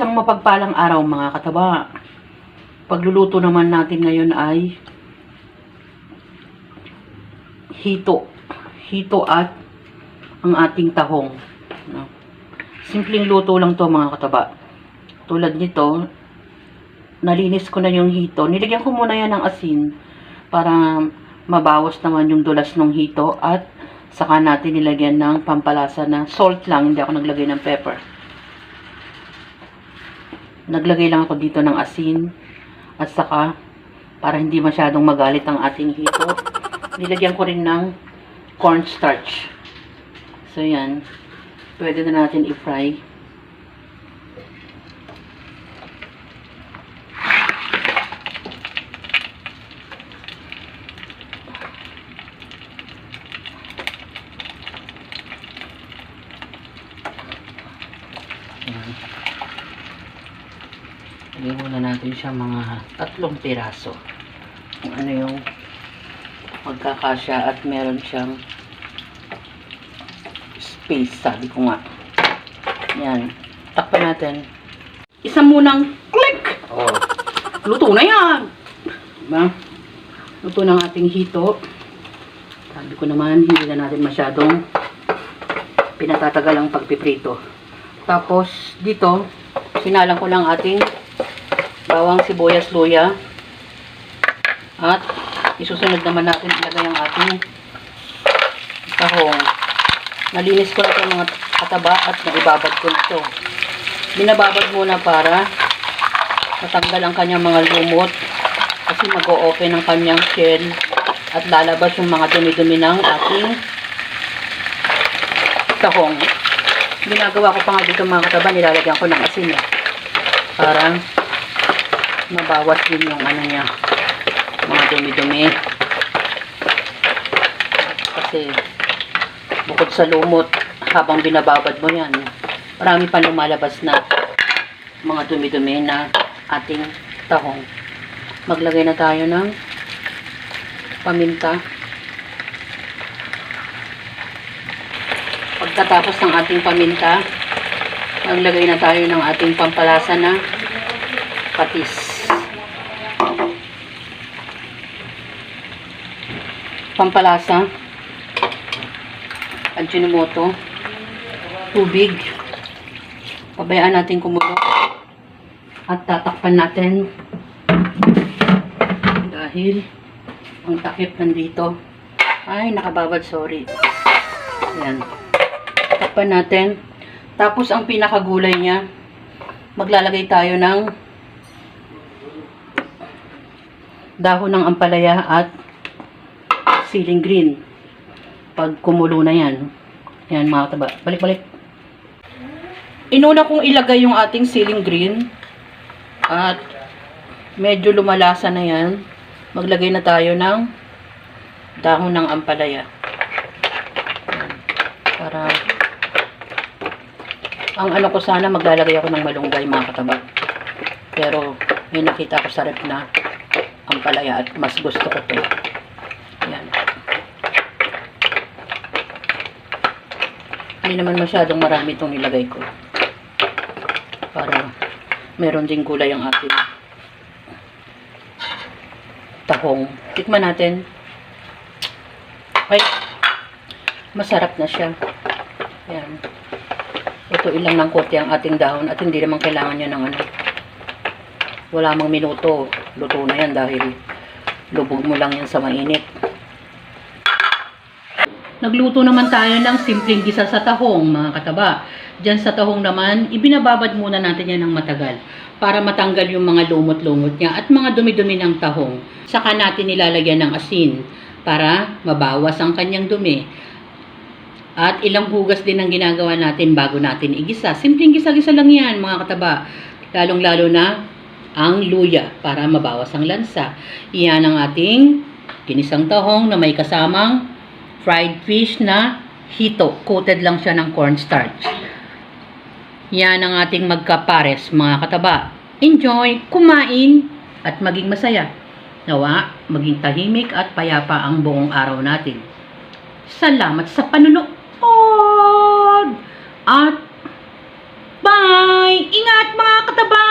Isang mapagpalang araw mga kataba. Pagluluto naman natin ngayon ay hito. Hito at ang ating tahong. Simpleng luto lang to mga kataba. Tulad nito, nalinis ko na yung hito. Nilagyan ko muna yan ng asin para mabawas naman yung dulas ng hito at saka natin nilagyan ng pampalasa na salt lang. Hindi ako naglagay ng pepper. Naglagay lang ako dito ng asin at saka para hindi masyadong magalit ang ating hito, nilagyan ko rin ng cornstarch. So yan, pwede na natin i-fry. Lagyan muna natin siya mga 3 piraso. Kung ano yung magkakasya at meron siyang space, sabi ko nga. Yan. Takpan natin. Isa munang click! Oh. Luto na yan! Diba? Luto ng ating hito. Sabi ko naman, hindi na natin masyadong pinatatagal ang pagpiprito. Tapos, dito, sinalang ko lang ating bawang, sibuyas, luya. At isusunod naman natin ilagay ang ating tahong. Nalinis ko na ito mga kataba at naibabad ko na ito. Binababad muna para matanggal ang kanyang mga lumot kasi mag-o-open ang kanyang shell at lalabas yung mga dumi-dumi ng ating tahong. Ginagawa ko pa nga dito mga kataba, nilalagyan ko ng asin para mabawas din yung ano niya, mga dumi-dumi. Kasi bukod sa lumot, habang binababad mo yan, marami pa lumalabas na mga dumi-dumi na ating tahong. Maglagay na tayo ng paminta. Pagkatapos ng ating paminta, maglagay na tayo ng ating pampalasa na patis. Pampalasa, Ajinomoto, tubig. Pabayaan natin kumulo at tatakpan natin dahil ang takip nandito. Ay, nakababad, sorry. Ayan. Takpan natin. Tapos ang pinakagulay niya, maglalagay tayo ng dahon ng ampalaya at siling green. Pag kumulo na yan. Yan mga kataba. Balik-balik. Inuna kong ilagay yung ating siling green. At medyo lumalasa na yan. Maglagay na tayo ng dahon ng ampalaya. Yan. Para ang ano ko sana, maglalagay ako ng malunggay mga kataba. Pero may nakita ko sa rep na ampalaya at mas gusto ko ito. Yan. Hindi naman masyadong marami itong nilagay ko. Para meron ding gulay ang ating tahong. Tikman natin. Ay, masarap na siya. Yan. Ito ilang ng konti ang ating dahon at hindi naman kailangan nyo ng ano. Wala mang minuto. Luto na yan dahil lubog mo lang yan sa mainit. Nagluto naman tayo ng simpleng gisa sa tahong, mga kataba. Diyan sa tahong naman, ibinababad muna natin yan ng matagal para matanggal yung mga lumot-lumot niya at mga dumi-dumi ng tahong. Saka natin nilalagyan ng asin para mabawas ang kanyang dumi. At ilang hugas din ang ginagawa natin bago natin igisa. Simpleng gisa-gisa lang yan, mga kataba. Lalong-lalo na ang luya para mabawas ang lansa. Iyan ang ating ginisang tahong na may kasamang fried fish na hito. Coated lang siya ng cornstarch. Yan ang ating magkapares, mga kataba. Enjoy, kumain, at maging masaya. Nawa, maging tahimik at payapa ang buong araw natin. Salamat sa panunood! At bye! Ingat! mga kataba,